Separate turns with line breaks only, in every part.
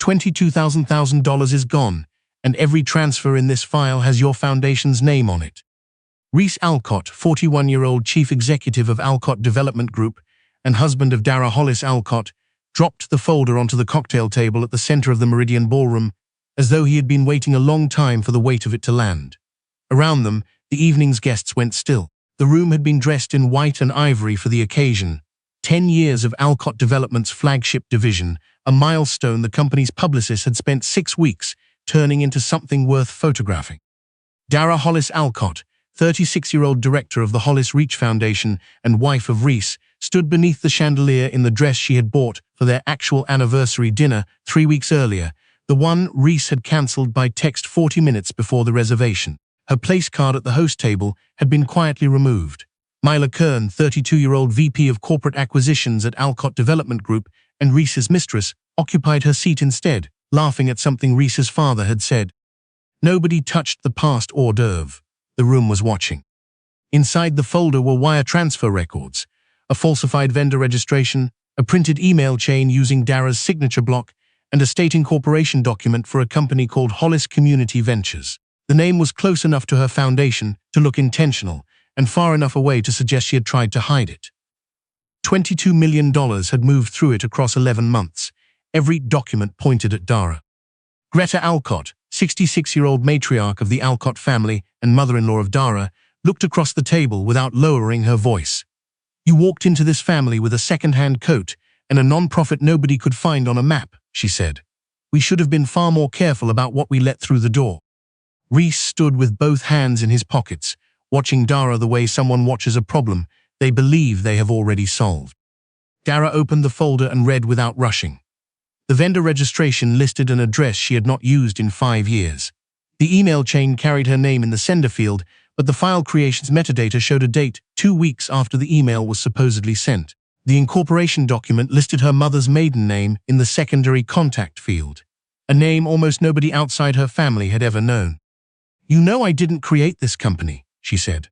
$22,000 is gone, and every transfer in this file has your foundation's name on it. Reese Alcott, 41-year-old chief executive of Alcott Development Group and husband of Dara Hollis Alcott, dropped the folder onto the cocktail table at the center of the Meridian Ballroom, as though he had been waiting a long time for the weight of it to land. Around them, the evening's guests went still. The room had been dressed in white and ivory for the occasion. 10 years of Alcott Development's flagship division, a milestone the company's publicist had spent 6 weeks turning into something worth photographing. Dara Hollis Alcott, 36-year-old director of the Hollis Reach Foundation and wife of Reese, stood beneath the chandelier in the dress she had bought for their actual anniversary dinner 3 weeks earlier, the one Reese had cancelled by text 40 minutes before the reservation. Her place card at the host table had been quietly removed. Myla Kern, 32-year-old VP of Corporate Acquisitions at Alcott Development Group and Reese's mistress, occupied her seat instead, laughing at something Reese's father had said. Nobody touched the past hors d'oeuvre. The room was watching. Inside the folder were wire transfer records, a falsified vendor registration, a printed email chain using Dara's signature block, and a state incorporation document for a company called Hollis Community Ventures. The name was close enough to her foundation to look intentional, and far enough away to suggest she had tried to hide it. $22 million had moved through it across 11 months. Every document pointed at Dara. Greta Alcott, 66-year-old matriarch of the Alcott family and mother-in-law of Dara, looked across the table without lowering her voice. "You walked into this family with a second-hand coat and a non-profit nobody could find on a map," she said. "We should have been far more careful about what we let through the door." Reese stood with both hands in his pockets, watching Dara the way someone watches a problem they believe they have already solved. Dara opened the folder and read without rushing. The vendor registration listed an address she had not used in 5 years. The email chain carried her name in the sender field, but the file creation's metadata showed a date 2 weeks after the email was supposedly sent. The incorporation document listed her mother's maiden name in the secondary contact field, a name almost nobody outside her family had ever known. "You know I didn't create this company," she said.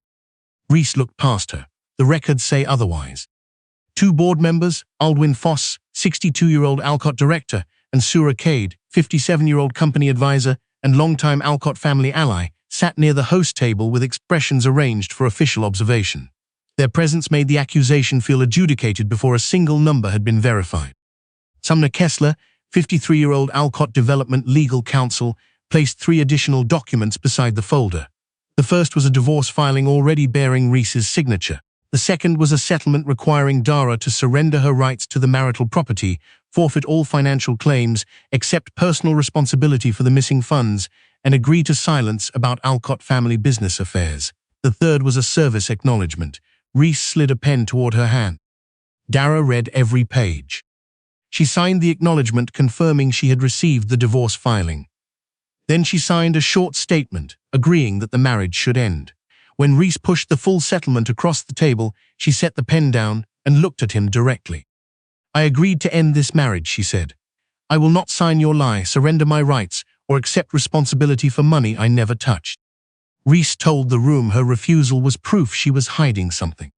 Reese looked past her. The records say otherwise. 2 board members, Aldwin Foss, 62-year-old Alcott director, and Sura Cade, 57-year-old company advisor and longtime Alcott family ally, sat near the host table with expressions arranged for official observation. Their presence made the accusation feel adjudicated before a single number had been verified. Sumner Kessler, 53-year-old Alcott Development legal counsel, placed 3 additional documents beside the folder. The first was a divorce filing already bearing Reese's signature. The second was a settlement requiring Dara to surrender her rights to the marital property, forfeit all financial claims, accept personal responsibility for the missing funds, and agree to silence about Alcott family business affairs. The third was a service acknowledgement. Reese slid a pen toward her hand. Dara read every page. She signed the acknowledgement confirming she had received the divorce filing. Then she signed a short statement, agreeing that the marriage should end. When Reese pushed the full settlement across the table, she set the pen down and looked at him directly. "I agreed to end this marriage," she said. "I will not sign your lie, surrender my rights, or accept responsibility for money I never touched." Reese told the room her refusal was proof she was hiding something.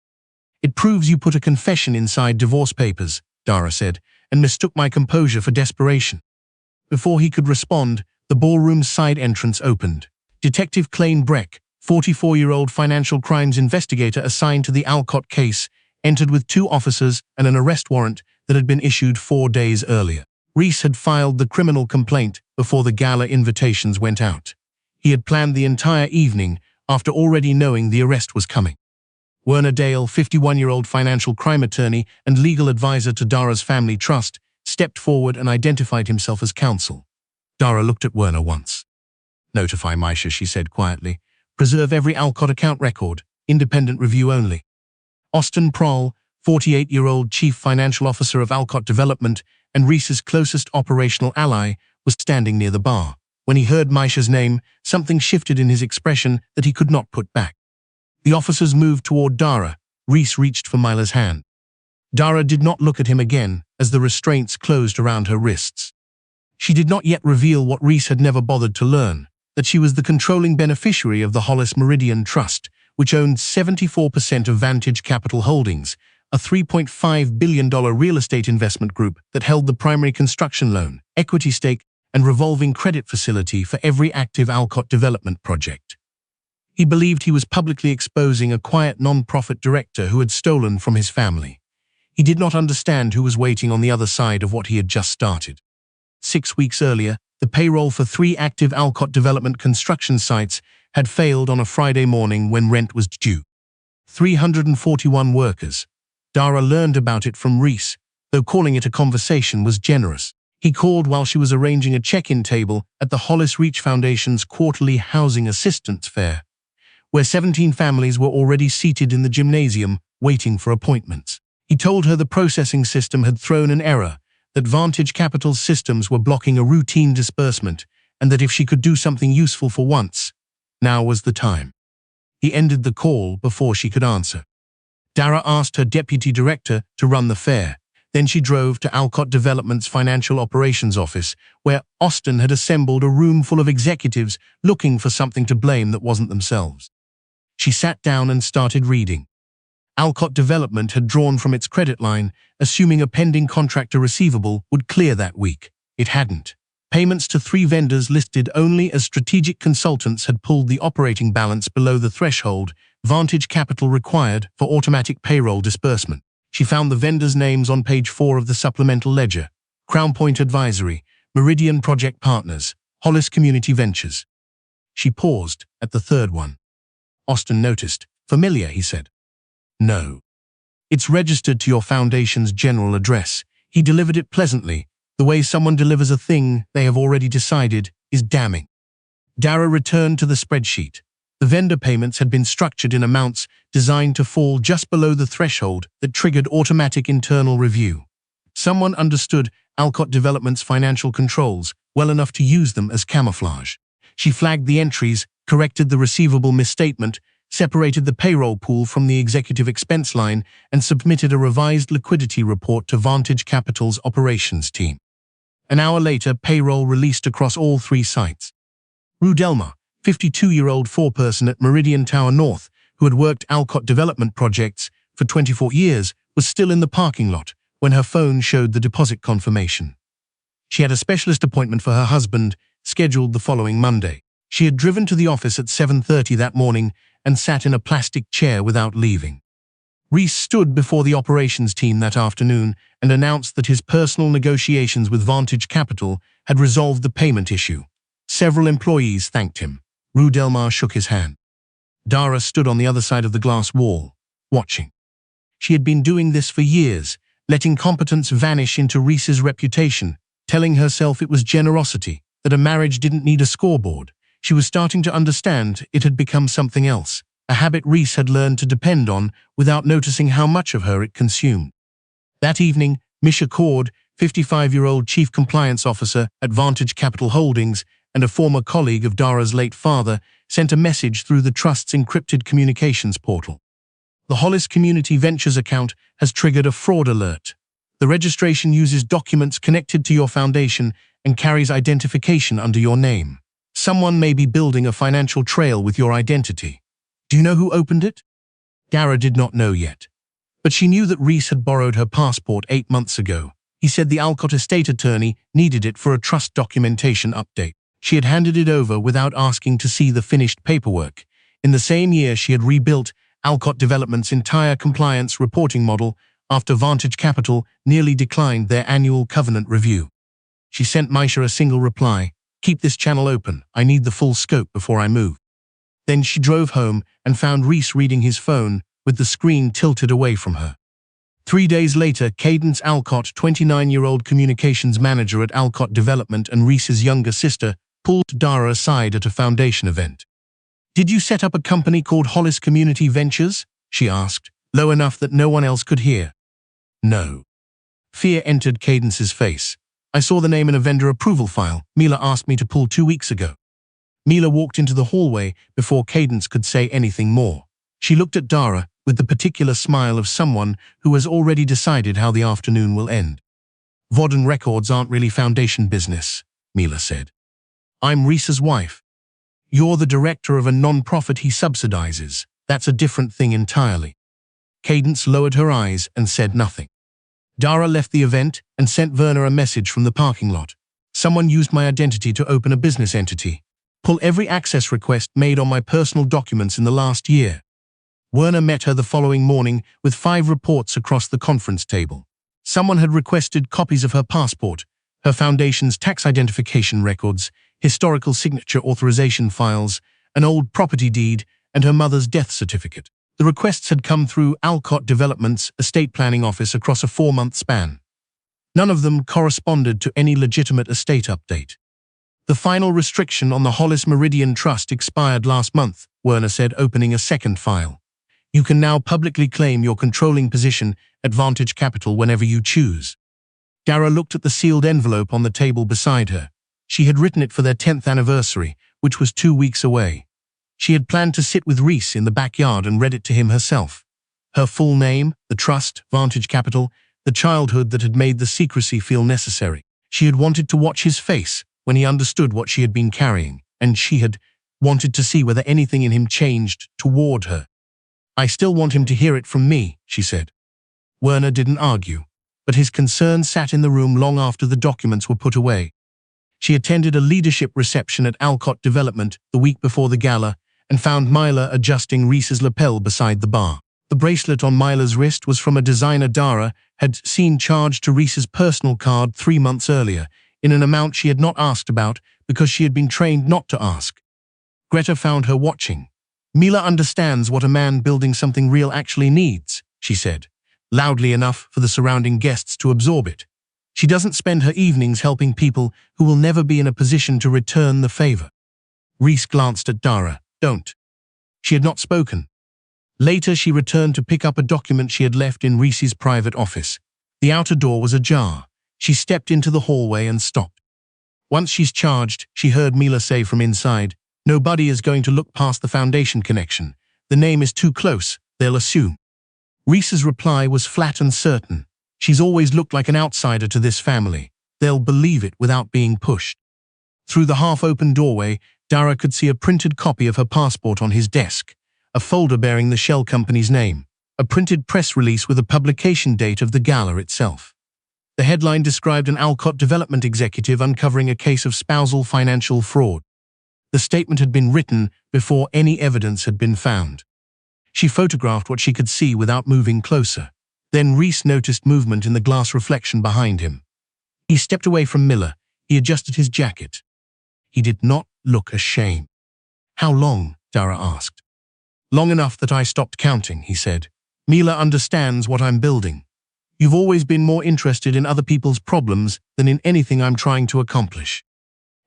"It proves you put a confession inside divorce papers," Dara said, and mistook my composure for desperation. Before he could respond, the ballroom's side entrance opened. Detective Clayne Breck, 44-year-old financial crimes investigator assigned to the Alcott case, entered with 2 officers and an arrest warrant that had been issued 4 days earlier. Reese had filed the criminal complaint before the gala invitations went out. He had planned the entire evening after already knowing the arrest was coming. Werner Dale, 51-year-old financial crime attorney and legal advisor to Dara's family trust, stepped forward and identified himself as counsel. Dara looked at Werner once. "Notify Misha," she said quietly. "Preserve every Alcott account record. Independent review only." Austin Prohl, 48-year-old chief financial officer of Alcott Development and Reese's closest operational ally, was standing near the bar. When he heard Misha's name, something shifted in his expression that he could not put back. The officers moved toward Dara. Reese reached for Myla's hand. Dara did not look at him again as the restraints closed around her wrists. She did not yet reveal what Reese had never bothered to learn, that she was the controlling beneficiary of the Hollis Meridian Trust, which owned 74% of Vantage Capital Holdings, a $3.5 billion real estate investment group that held the primary construction loan, equity stake, and revolving credit facility for every active Alcott development project. He believed he was publicly exposing a quiet non-profit director who had stolen from his family. He did not understand who was waiting on the other side of what he had just started. 6 weeks earlier, the payroll for 3 active Alcott development construction sites had failed on a Friday morning when rent was due. 341 workers. Dara learned about it from Reese, though calling it a conversation was generous. He called while she was arranging a check-in table at the Hollis Reach Foundation's quarterly housing assistance fair, where 17 families were already seated in the gymnasium waiting for appointments. He told her the processing system had thrown an error, that Vantage Capital's systems were blocking a routine disbursement, and that if she could do something useful for once, now was the time. He ended the call before she could answer. Dara asked her deputy director to run the fair. Then she drove to Alcott Development's financial operations office, where Austin had assembled a room full of executives looking for something to blame that wasn't themselves. She sat down and started reading. Alcott Development had drawn from its credit line, assuming a pending contractor receivable would clear that week. It hadn't. Payments to 3 vendors listed only as strategic consultants had pulled the operating balance below the threshold Vantage Capital required for automatic payroll disbursement. She found the vendors' names on page 4 of the supplemental ledger: Crown Point Advisory, Meridian Project Partners, Hollis Community Ventures. She paused at the third one. Austin noticed. "Familiar," he said. "No. It's registered to your foundation's general address." He delivered it pleasantly. The way someone delivers a thing they have already decided is damning. Dara returned to the spreadsheet. The vendor payments had been structured in amounts designed to fall just below the threshold that triggered automatic internal review. Someone understood Alcott Development's financial controls well enough to use them as camouflage. She flagged the entries, corrected the receivable misstatement, separated the payroll pool from the executive expense line, and submitted a revised liquidity report to Vantage Capital's operations team. An hour later, payroll released across all 3 sites. Rue Delmar, 52-year-old foreperson at Meridian Tower North, who had worked Alcott development projects for 24 years, was still in the parking lot when her phone showed the deposit confirmation. She had a specialist appointment for her husband, scheduled the following Monday. She had driven to the office at 7:30 that morning and sat in a plastic chair without leaving. Reese stood before the operations team that afternoon and announced that his personal negotiations with Vantage Capital had resolved the payment issue. Several employees thanked him. Rue Delmar shook his hand. Dara stood on the other side of the glass wall, watching. She had been doing this for years, letting competence vanish into Reese's reputation, telling herself it was generosity, that a marriage didn't need a scoreboard. She was starting to understand it had become something else, a habit Reese had learned to depend on without noticing how much of her it consumed. That evening, Misha Cord, 55-year-old chief compliance officer at Vantage Capital Holdings and a former colleague of Dara's late father, sent a message through the trust's encrypted communications portal. The Hollis Community Ventures account has triggered a fraud alert. The registration uses documents connected to your foundation and carries identification under your name. Someone may be building a financial trail with your identity. Do you know who opened it? Dara did not know yet. But she knew that Reese had borrowed her passport 8 months ago. He said the Alcott estate attorney needed it for a trust documentation update. She had handed it over without asking to see the finished paperwork. In the same year, she had rebuilt Alcott Development's entire compliance reporting model after Vantage Capital nearly declined their annual covenant review. She sent Misha a single reply: "Keep this channel open. I need the full scope before I move." Then she drove home and found Reese reading his phone with the screen tilted away from her. 3 days later, Cadence Alcott, 29-year-old communications manager at Alcott Development and Reese's younger sister, pulled Dara aside at a foundation event. "Did you set up a company called Hollis Community Ventures?" she asked, low enough that no one else could hear. "No." Fear entered Cadence's face. "I saw the name in a vendor approval file Mila asked me to pull 2 weeks ago." Mila walked into the hallway before Cadence could say anything more. She looked at Dara with the particular smile of someone who has already decided how the afternoon will end. "Vodden Records aren't really foundation business," Mila said. "I'm Reese's wife. You're the director of a non-profit he subsidizes. That's a different thing entirely." Cadence lowered her eyes and said nothing. Dara left the event and sent Werner a message from the parking lot. Someone used my identity to open a business entity. Pull every access request made on my personal documents in the last year. Werner met her the following morning with 5 reports across the conference table. Someone had requested copies of her passport, her foundation's tax identification records, historical signature authorization files, an old property deed, and her mother's death certificate. The requests had come through Alcott Development's estate planning office across a 4-month span. None of them corresponded to any legitimate estate update. The final restriction on the Hollis Meridian Trust expired last month, Werner said, opening a second file. You can now publicly claim your controlling position at Vantage Capital whenever you choose. Dara looked at the sealed envelope on the table beside her. She had written it for their 10th anniversary, which was 2 weeks away. She had planned to sit with Reese in the backyard and read it to him herself. Her full name, the trust, Vantage Capital, the childhood that had made the secrecy feel necessary. She had wanted to watch his face when he understood what she had been carrying, and she had wanted to see whether anything in him changed toward her. I still want him to hear it from me, she said. Werner didn't argue, but his concern sat in the room long after the documents were put away. She attended a leadership reception at Alcott Development the week before the gala and found Myla adjusting Reese's lapel beside the bar. The bracelet on Myla's wrist was from a designer Dara had seen charged to Reese's personal card 3 months earlier, in an amount she had not asked about because she had been trained not to ask. Greta found her watching. Mila understands what a man building something real actually needs, she said, loudly enough for the surrounding guests to absorb it. She doesn't spend her evenings helping people who will never be in a position to return the favor. Reese glanced at Dara. Don't. She had not spoken. Later, she returned to pick up a document she had left in Reese's private office. The outer door was ajar. She stepped into the hallway and stopped. Once she's charged, she heard Mila say from inside, nobody is going to look past the foundation connection. The name is too close, they'll assume. Reese's reply was flat and certain. She's always looked like an outsider to this family. They'll believe it without being pushed. Through the half-open doorway, Dara could see a printed copy of her passport on his desk, a folder bearing the shell company's name, a printed press release with a publication date of the gala itself. The headline described an Alcott Development executive uncovering a case of spousal financial fraud. The statement had been written before any evidence had been found. She photographed what she could see without moving closer. Then Reese noticed movement in the glass reflection behind him. He stepped away from Miller. He adjusted his jacket. He did not look ashamed. How long? Dara asked. Long enough that I stopped counting, he said. Mila understands what I'm building. You've always been more interested in other people's problems than in anything I'm trying to accomplish.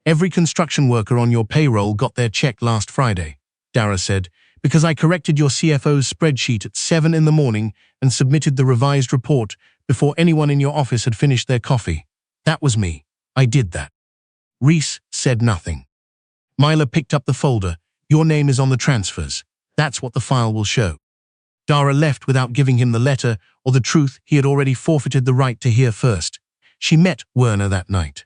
Every construction worker on your payroll got their check last Friday, Dara said, because I corrected your CFO's spreadsheet at 7 in the morning and submitted the revised report before anyone in your office had finished their coffee. That was me. I did that. Reese said nothing. Myla picked up the folder. Your name is on the transfers. That's what the file will show. Dara left without giving him the letter or the truth he had already forfeited the right to hear first. She met Werner that night.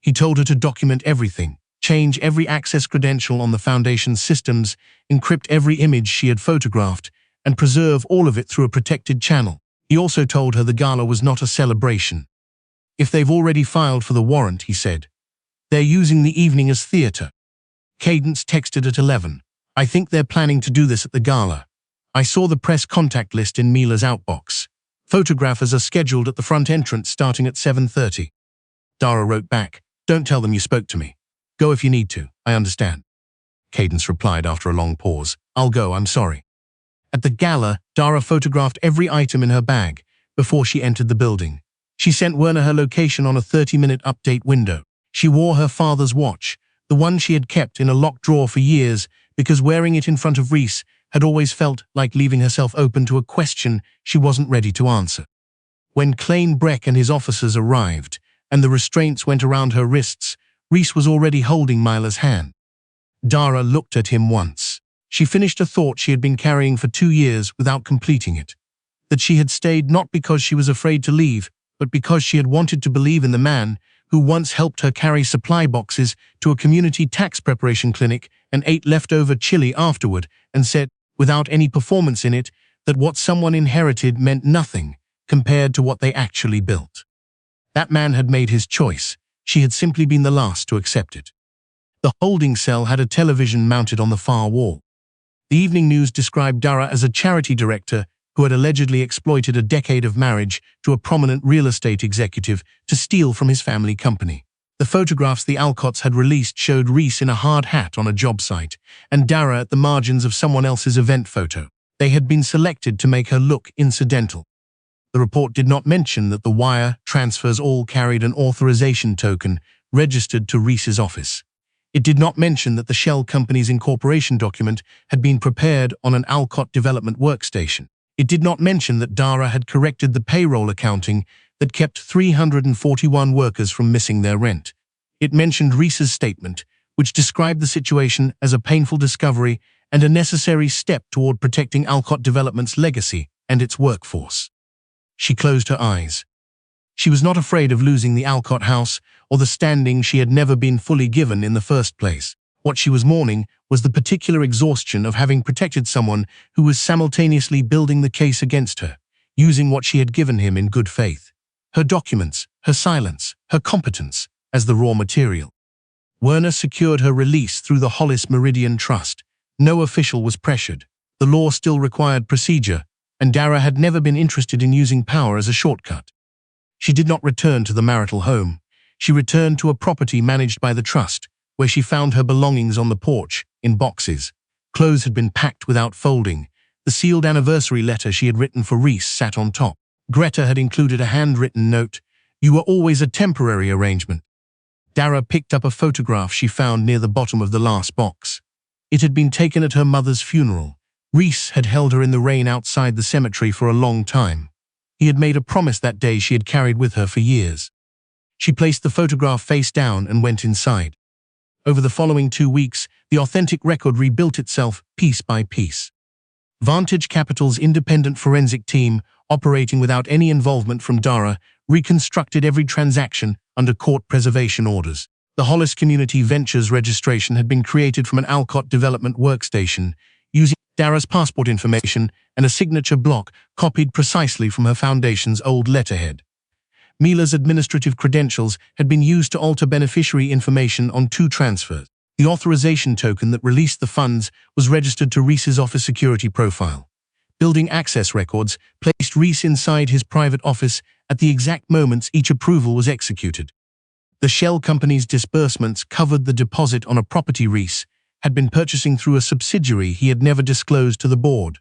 He told her to document everything, change every access credential on the Foundation's systems, encrypt every image she had photographed, and preserve all of it through a protected channel. He also told her the gala was not a celebration. If they've already filed for the warrant, he said, they're using the evening as theater. Cadence texted at 11. I think they're planning to do this at the gala. I saw the press contact list in Mila's outbox. Photographers are scheduled at the front entrance starting at 7:30. Dara wrote back, don't tell them you spoke to me. Go if you need to, I understand. Cadence replied after a long pause, I'll go, I'm sorry. At the gala, Dara photographed every item in her bag before she entered the building. She sent Werner her location on a 30-minute update window. She wore her father's watch, the one she had kept in a locked drawer for years, because wearing it in front of Reese had always felt like leaving herself open to a question she wasn't ready to answer. When Clane Breck and his officers arrived, and the restraints went around her wrists, Reese was already holding Myla's hand. Dara looked at him once. She finished a thought she had been carrying for 2 years without completing it. That she had stayed not because she was afraid to leave, but because she had wanted to believe in the man who once helped her carry supply boxes to a community tax preparation clinic and ate leftover chili afterward and said, without any performance in it, that what someone inherited meant nothing compared to what they actually built. That man had made his choice. She had simply been the last to accept it. The holding cell had a television mounted on the far wall. The evening news described Dara as a charity director who had allegedly exploited a decade of marriage to a prominent real estate executive to steal from his family company. The photographs the Alcotts had released showed Reese in a hard hat on a job site and Dara at the margins of someone else's event photo. They had been selected to make her look incidental. The report did not mention that the wire transfers all carried an authorization token registered to Reese's office. It did not mention that the shell company's incorporation document had been prepared on an Alcott development workstation. It did not mention that Dara had corrected the payroll accounting that kept 341 workers from missing their rent. It mentioned Reese's statement, which described the situation as a painful discovery and a necessary step toward protecting Alcott Development's legacy and its workforce. She closed her eyes. She was not afraid of losing the Alcott house or the standing she had never been fully given in the first place. What she was mourning was the particular exhaustion of having protected someone who was simultaneously building the case against her, using what she had given him in good faith. Her documents, her silence, her competence as the raw material. Werner secured her release through the Hollis Meridian Trust. No official was pressured. The law still required procedure, and Dara had never been interested in using power as a shortcut. She did not return to the marital home. She returned to a property managed by the trust, where she found her belongings on the porch, in boxes. Clothes had been packed without folding. The sealed anniversary letter she had written for Reese sat on top. Greta had included a handwritten note, "You were always a temporary arrangement." Dara picked up a photograph she found near the bottom of the last box. It had been taken at her mother's funeral. Reese had held her in the rain outside the cemetery for a long time. He had made a promise that day she had carried with her for years. She placed the photograph face down and went inside. Over the following 2 weeks, the authentic record rebuilt itself piece by piece. Vantage Capital's independent forensic team, operating without any involvement from Dara, reconstructed every transaction under court preservation orders. The Hollis Community Ventures registration had been created from an Alcott development workstation, using Dara's passport information and a signature block copied precisely from her foundation's old letterhead. Mila's administrative credentials had been used to alter beneficiary information on 2 transfers. The authorization token that released the funds was registered to Reese's office security profile. Building access records placed Reese inside his private office at the exact moments each approval was executed. The shell company's disbursements covered the deposit on a property Reese had been purchasing through a subsidiary he had never disclosed to the board.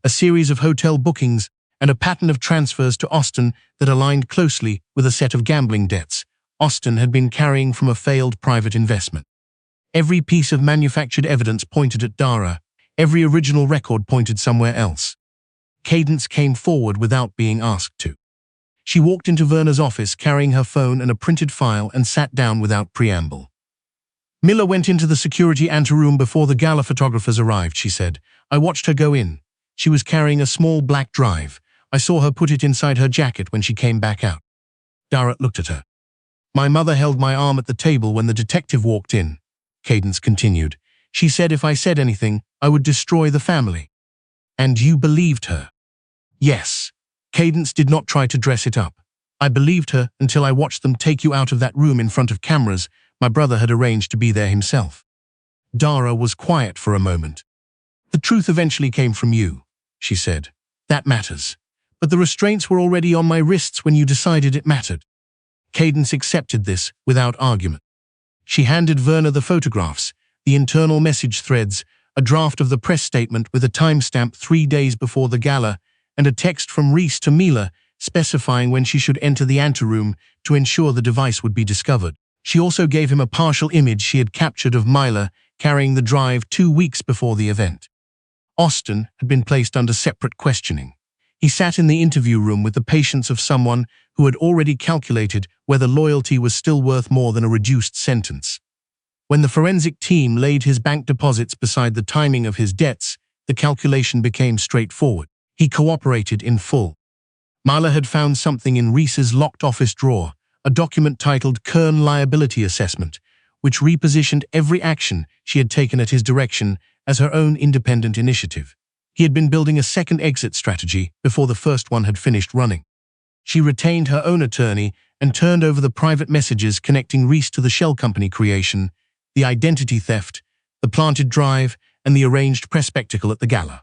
A series of hotel bookings and a pattern of transfers to Austin that aligned closely with a set of gambling debts Austin had been carrying from a failed private investment. Every piece of manufactured evidence pointed at Dara. Every original record pointed somewhere else. Cadence came forward without being asked to. She walked into Werner's office carrying her phone and a printed file and sat down without preamble. "Miller went into the security anteroom before the gala photographers arrived," she said. "I watched her go in. She was carrying a small black drive. I saw her put it inside her jacket when she came back out." Dara looked at her. "My mother held my arm at the table when the detective walked in," Cadence continued. "She said if I said anything, I would destroy the family." "And you believed her?" "Yes." Cadence did not try to dress it up. "I believed her until I watched them take you out of that room in front of cameras. My brother had arranged to be there himself." Dara was quiet for a moment. "The truth eventually came from you," she said. "That matters. But the restraints were already on my wrists when you decided it mattered." Cadence accepted this without argument. She handed Werner the photographs, the internal message threads, a draft of the press statement with a timestamp 3 days before the gala, and a text from Reese to Mila specifying when she should enter the anteroom to ensure the device would be discovered. She also gave him a partial image she had captured of Mila carrying the drive 2 weeks before the event. Austin had been placed under separate questioning. He sat in the interview room with the patience of someone who had already calculated whether loyalty was still worth more than a reduced sentence. When the forensic team laid his bank deposits beside the timing of his debts, the calculation became straightforward. He cooperated in full. Mila had found something in Reese's locked office drawer, a document titled Kern Liability Assessment, which repositioned every action she had taken at his direction as her own independent initiative. He had been building a second exit strategy before the first one had finished running. She retained her own attorney and turned over the private messages connecting Reese to the shell company creation, the identity theft, the planted drive, and the arranged press spectacle at the gala.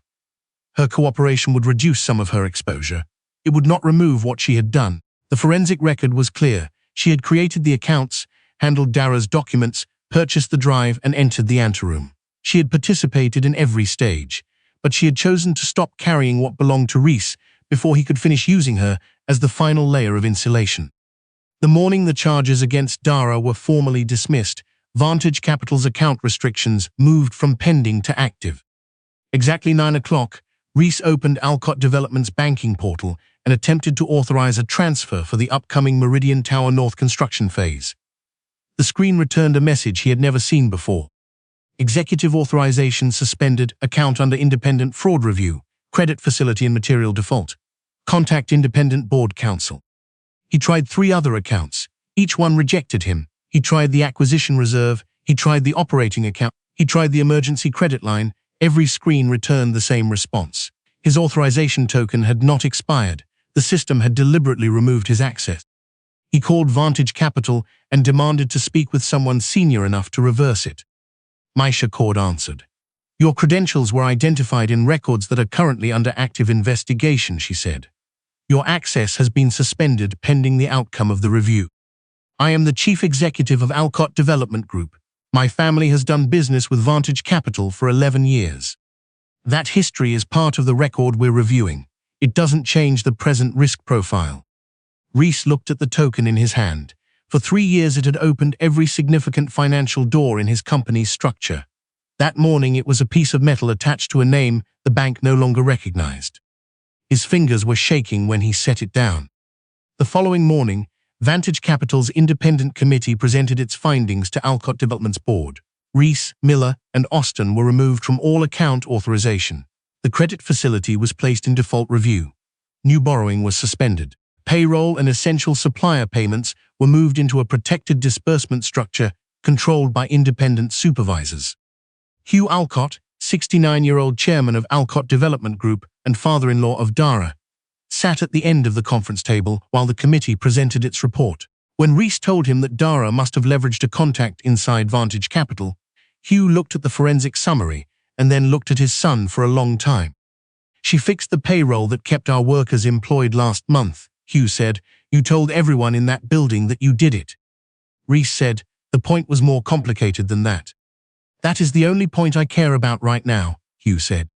Her cooperation would reduce some of her exposure. It would not remove what she had done. The forensic record was clear. She had created the accounts, handled Dara's documents, purchased the drive, and entered the anteroom. She had participated in every stage, but she had chosen to stop carrying what belonged to Reese before he could finish using her as the final layer of insulation. The morning the charges against Dara were formally dismissed, Vantage Capital's account restrictions moved from pending to active. Exactly 9 o'clock, Reese opened Alcott Development's banking portal and attempted to authorize a transfer for the upcoming Meridian Tower North construction phase. The screen returned a message he had never seen before. Executive authorization suspended, account under independent fraud review, credit facility and material default. Contact independent board counsel. He tried 3 other accounts. Each one rejected him. He tried the acquisition reserve. He tried the operating account. He tried the emergency credit line. Every screen returned the same response. His authorization token had not expired. The system had deliberately removed his access. He called Vantage Capital and demanded to speak with someone senior enough to reverse it. Misha Cord answered. Your credentials were identified in records that are currently under active investigation, she said. Your access has been suspended pending the outcome of the review. I am the chief executive of Alcott Development Group. My family has done business with Vantage Capital for 11 years. That history is part of the record we're reviewing. It doesn't change the present risk profile. Reese looked at the token in his hand. For 3 years it had opened every significant financial door in his company's structure. That morning it was a piece of metal attached to a name the bank no longer recognized. His fingers were shaking when he set it down. The following morning, Vantage Capital's independent committee presented its findings to Alcott Development's board. Reese, Miller, and Austin were removed from all account authorization. The credit facility was placed in default review. New borrowing was suspended. Payroll and essential supplier payments were moved into a protected disbursement structure controlled by independent supervisors. Hugh Alcott, 69-year-old chairman of Alcott Development Group and father-in-law of Dara, sat at the end of the conference table while the committee presented its report. When Reese told him that Dara must have leveraged a contact inside Vantage Capital, Hugh looked at the forensic summary and then looked at his son for a long time. She fixed the payroll that kept our workers employed last month, Hugh said. You told everyone in that building that you did it. Reese said, the point was more complicated than that. That is the only point I care about right now, Hugh said.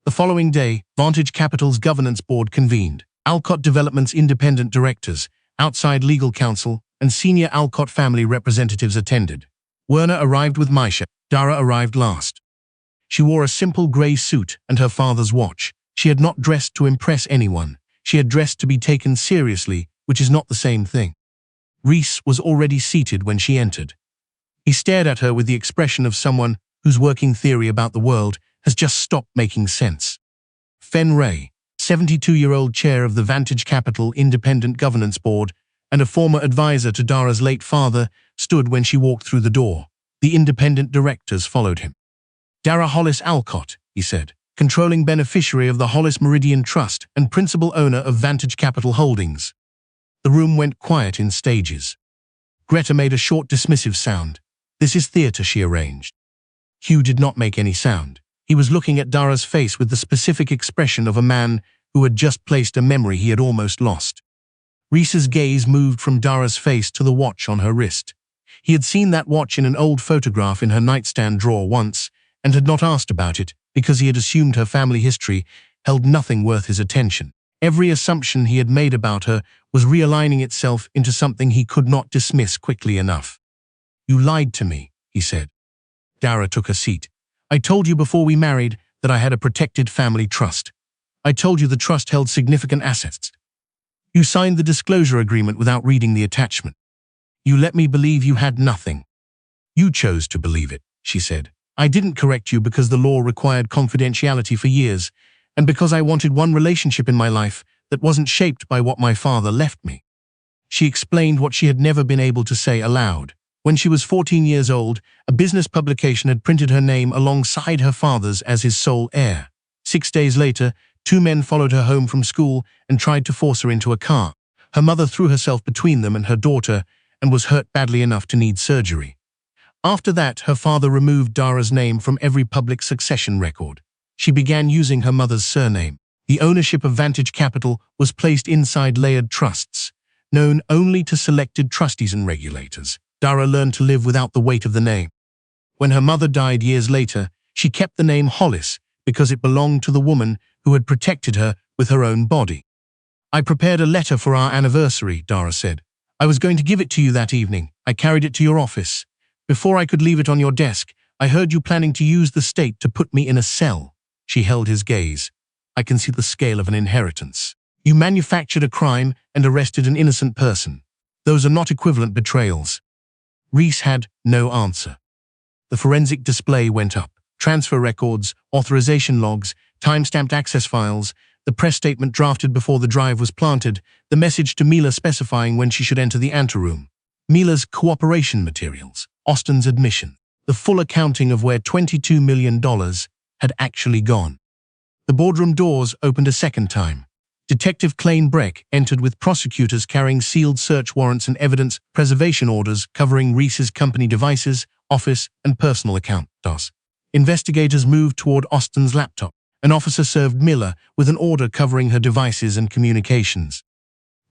The following day, Vantage Capital's governance board convened. Alcott Development's independent directors, outside legal counsel, and senior Alcott family representatives attended. Werner arrived with Misha. Dara arrived last. She wore a simple grey suit and her father's watch. She had not dressed to impress anyone. She had dressed to be taken seriously, which is not the same thing. Reese was already seated when she entered. He stared at her with the expression of someone whose working theory about the world has just stopped making sense. Fen Ray, 72-year-old chair of the Vantage Capital Independent Governance Board and a former advisor to Dara's late father, stood when she walked through the door. The independent directors followed him. Dara Hollis Alcott, he said, controlling beneficiary of the Hollis Meridian Trust and principal owner of Vantage Capital Holdings. The room went quiet in stages. Greta made a short dismissive sound. This is theater, she arranged. Hugh did not make any sound. He was looking at Dara's face with the specific expression of a man who had just placed a memory he had almost lost. Reese's gaze moved from Dara's face to the watch on her wrist. He had seen that watch in an old photograph in her nightstand drawer once and had not asked about it because he had assumed her family history held nothing worth his attention. Every assumption he had made about her was realigning itself into something he could not dismiss quickly enough. You lied to me, he said. Dara took a seat. I told you before we married that I had a protected family trust. I told you the trust held significant assets. You signed the disclosure agreement without reading the attachment. You let me believe you had nothing. You chose to believe it, she said. I didn't correct you because the law required confidentiality for years, and because I wanted one relationship in my life that wasn't shaped by what my father left me. She explained what she had never been able to say aloud. When she was 14 years old, a business publication had printed her name alongside her father's as his sole heir. 6 days later, 2 men followed her home from school and tried to force her into a car. Her mother threw herself between them and her daughter and was hurt badly enough to need surgery. After that, her father removed Dara's name from every public succession record. She began using her mother's surname. The ownership of Vantage Capital was placed inside layered trusts, known only to selected trustees and regulators. Dara learned to live without the weight of the name. When her mother died years later, she kept the name Hollis because it belonged to the woman who had protected her with her own body. "I prepared a letter for our anniversary," Dara said. "I was going to give it to you that evening. I carried it to your office. Before I could leave it on your desk, I heard you planning to use the state to put me in a cell." She held his gaze. "I can see the scale of an inheritance. You manufactured a crime and arrested an innocent person. Those are not equivalent betrayals." Reese had no answer. The forensic display went up. Transfer records, authorization logs, time-stamped access files, the press statement drafted before the drive was planted, the message to Mila specifying when she should enter the anteroom, Mila's cooperation materials, Austin's admission, the full accounting of where $22 million had actually gone. The boardroom doors opened a second time. Detective Clay Breck entered with prosecutors carrying sealed search warrants and evidence preservation orders covering Reese's company devices, office, and personal accounts. Investigators moved toward Austin's laptop. An officer served Miller with an order covering her devices and communications.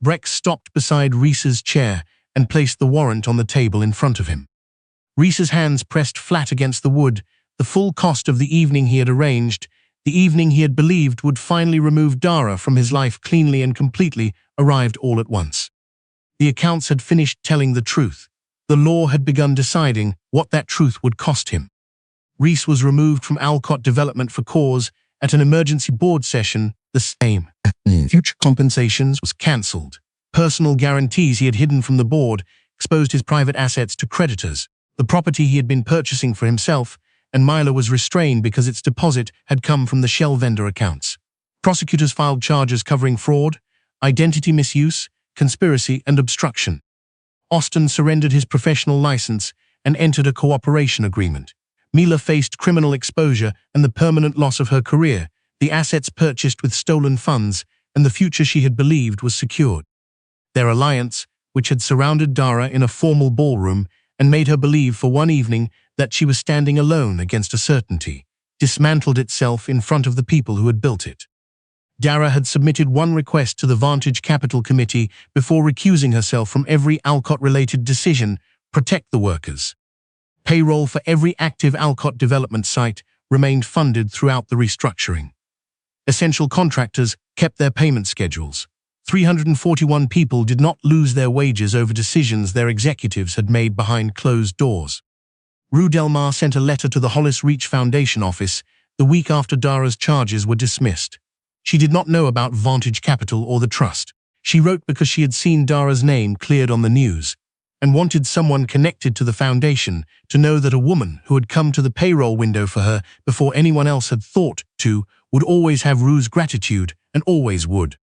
Breck stopped beside Reese's chair and placed the warrant on the table in front of him. Reese's hands pressed flat against the wood. The full cost of the evening he had arranged, the evening he had believed would finally remove Dara from his life cleanly and completely, arrived all at once. The accounts had finished telling the truth. The law had begun deciding what that truth would cost him. Reese was removed from Alcott Development for cause. At an emergency board session, the same future compensations was cancelled. Personal guarantees he had hidden from the board exposed his private assets to creditors. The property he had been purchasing for himself and Mila was restrained because its deposit had come from the shell vendor accounts. Prosecutors filed charges covering fraud, identity misuse, conspiracy, and obstruction. Austin surrendered his professional license and entered a cooperation agreement. Mila faced criminal exposure and the permanent loss of her career, the assets purchased with stolen funds, and the future she had believed was secured. Their alliance, which had surrounded Dara in a formal ballroom and made her believe for one evening that she was standing alone against a certainty, dismantled itself in front of the people who had built it. Dara had submitted one request to the Vantage Capital Committee before recusing herself from every Alcott-related decision: protect the workers. Payroll for every active Alcott development site remained funded throughout the restructuring. Essential contractors kept their payment schedules. 341 people did not lose their wages over decisions their executives had made behind closed doors. Rue Delmar sent a letter to the Hollis Reach Foundation office the week after Dara's charges were dismissed. She did not know about Vantage Capital or the trust. She wrote because she had seen Dara's name cleared on the news and wanted someone connected to the foundation to know that a woman who had come to the payroll window for her before anyone else had thought to would always have Rue's gratitude and always would.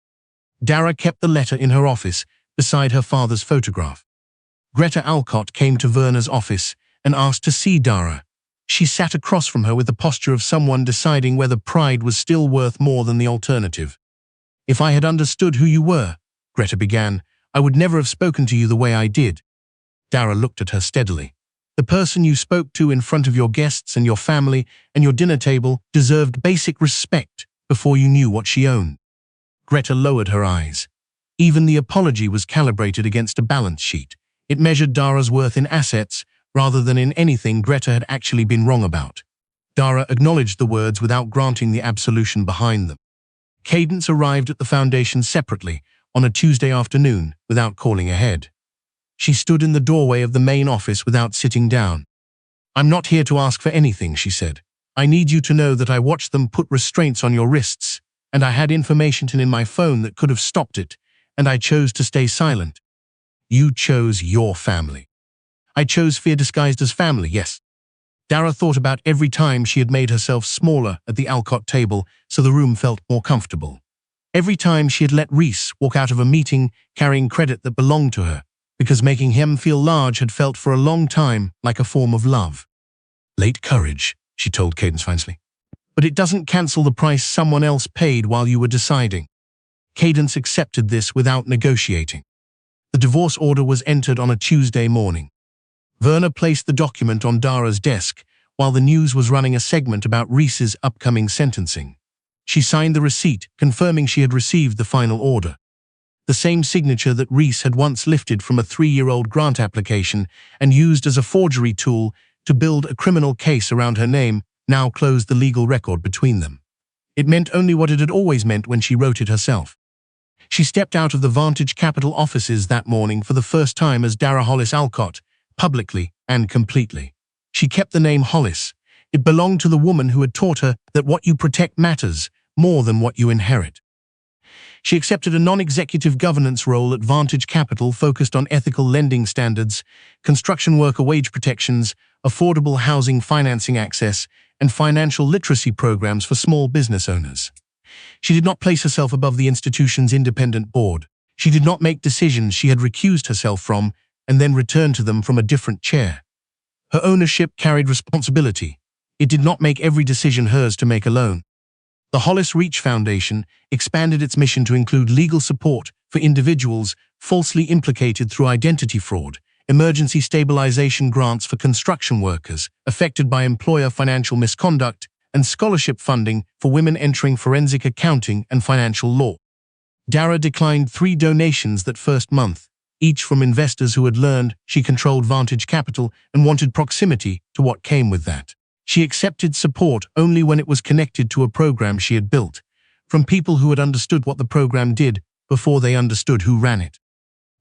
Dara kept the letter in her office beside her father's photograph. Greta Alcott came to Werner's office and asked to see Dara. She sat across from her with the posture of someone deciding whether pride was still worth more than the alternative. "If I had understood who you were," Greta began, "I would never have spoken to you the way I did." Dara looked at her steadily. "The person you spoke to in front of your guests and your family and your dinner table deserved basic respect before you knew what she owned." Greta lowered her eyes. Even the apology was calibrated against a balance sheet. It measured Dara's worth in assets rather than in anything Greta had actually been wrong about. Dara acknowledged the words without granting the absolution behind them. Cadence arrived at the foundation separately on a Tuesday afternoon without calling ahead. She stood in the doorway of the main office without sitting down. "I'm not here to ask for anything," she said. "I need you to know that I watched them put restraints on your wrists, and I had information in my phone that could have stopped it, and I chose to stay silent." "You chose your family." "I chose fear disguised as family, yes." Dara thought about every time she had made herself smaller at the Alcott table so the room felt more comfortable. Every time she had let Reese walk out of a meeting carrying credit that belonged to her, because making him feel large had felt for a long time like a form of love. "Late courage," she told Cadence finally. but it doesn't cancel the price someone else paid while you were deciding. Cadence accepted this without negotiating. The divorce order was entered on a Tuesday morning. Verna placed the document on Dara's desk while the news was running a segment about Reese's upcoming sentencing. She signed the receipt, confirming she had received the final order. The same signature that Reese had once lifted from a 3-year-old grant application and used as a forgery tool to build a criminal case around her name now closed the legal record between them. It meant only what it had always meant when she wrote it herself. She stepped out of the Vantage Capital offices that morning for the first time as Dara Hollis Alcott, publicly and completely. She kept the name Hollis. It belonged to the woman who had taught her that what you protect matters more than what you inherit. She accepted a non-executive governance role at Vantage Capital focused on ethical lending standards, construction worker wage protections, affordable housing financing access, and financial literacy programs for small business owners. She did not place herself above the institution's independent board. She did not make decisions she had recused herself from and then return to them from a different chair. Her ownership carried responsibility. It did not make every decision hers to make alone. The Hollis Reach Foundation expanded its mission to include legal support for individuals falsely implicated through identity fraud, emergency stabilization grants for construction workers affected by employer financial misconduct, and scholarship funding for women entering forensic accounting and financial law. Dara declined 3 donations that first month, each from investors who had learned she controlled Vantage Capital and wanted proximity to what came with that. She accepted support only when it was connected to a program she had built, from people who had understood what the program did before they understood who ran it.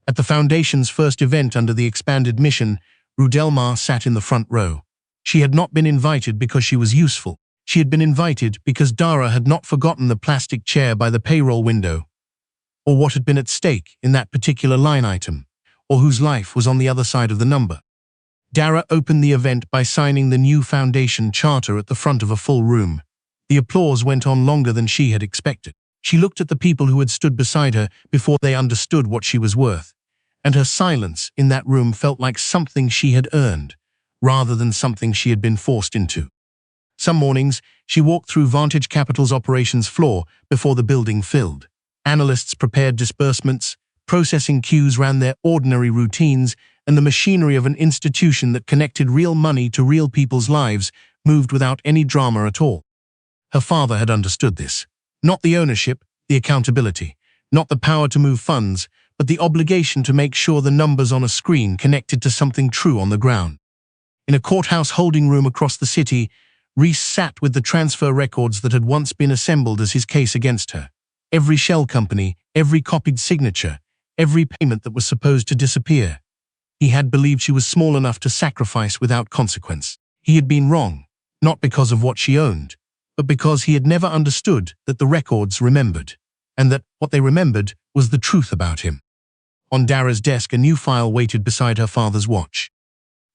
At the Foundation's first event under the expanded mission, Rudelma sat in the front row. She had not been invited because she was useful. She had been invited because Dara had not forgotten the plastic chair by the payroll window, or what had been at stake in that particular line item, or whose life was on the other side of the number. Dara opened the event by signing the new Foundation charter at the front of a full room. The applause went on longer than she had expected. She looked at the people who had stood beside her before they understood what she was worth, and her silence in that room felt like something she had earned, rather than something she had been forced into. Some mornings, she walked through Vantage Capital's operations floor before the building filled. Analysts prepared disbursements, processing queues ran their ordinary routines, and the machinery of an institution that connected real money to real people's lives moved without any drama at all. Her father had understood this. Not the ownership, the accountability, not the power to move funds, but the obligation to make sure the numbers on a screen connected to something true on the ground. In a courthouse holding room across the city, Reese sat with the transfer records that had once been assembled as his case against her. Every shell company, every copied signature, every payment that was supposed to disappear. He had believed she was small enough to sacrifice without consequence. He had been wrong, not because of what she owned, but because he had never understood that the records remembered, and that what they remembered was the truth about him. On Dara's desk, a new file waited beside her father's watch.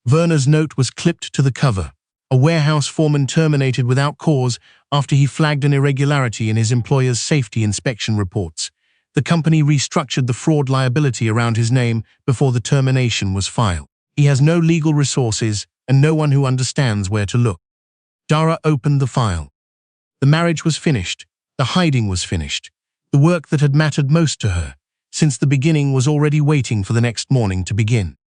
Verna's note was clipped to the cover. A warehouse foreman terminated without cause after he flagged an irregularity in his employer's safety inspection reports. The company restructured the fraud liability around his name before the termination was filed. He has no legal resources and no one who understands where to look. Dara opened the file. The marriage was finished. The hiding was finished. The work that had mattered most to her since the beginning was already waiting for the next morning to begin.